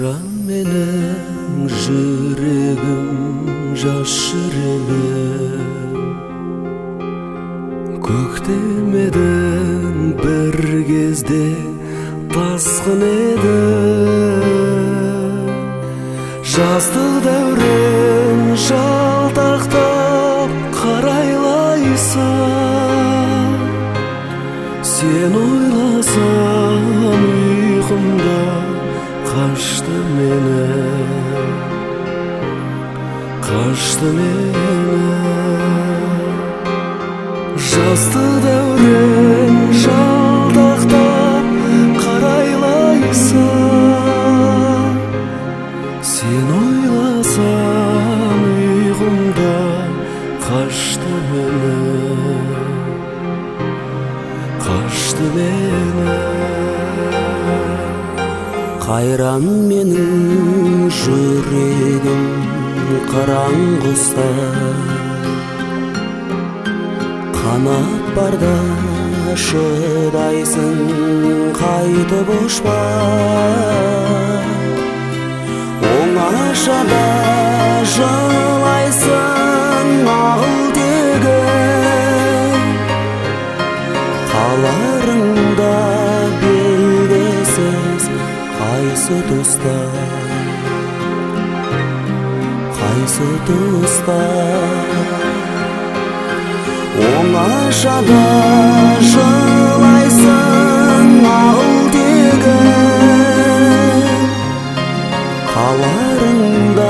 Кайран менен жүрегим жаш жүрегим көктемеден бір кезде тасқын еді жаздық дәурен жалтақтап қарайлайсың сен ойласам ұйқымда қашты мені жазды дәурен жалтақтап қарайлайсың сен ойласам ұйқымда қашты мені қайран менің жүрегім қараңғыста қанат барда шыдайсың қайтып ұшпа оңашада жылайсың ағыл тегі қаларыңда белгісіз қайсы тұста оңашада жылайсың ағыл тегі қаларыңда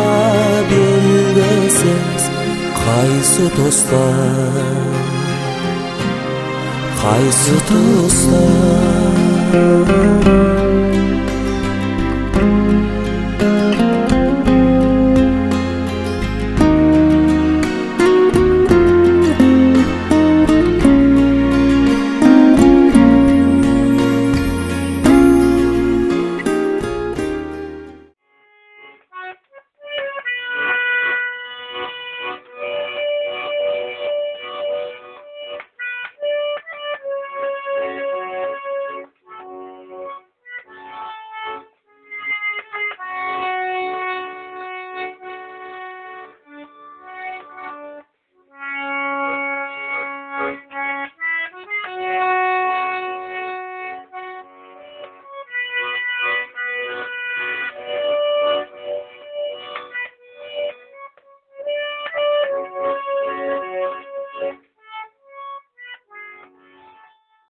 белгісіз қайсы тұста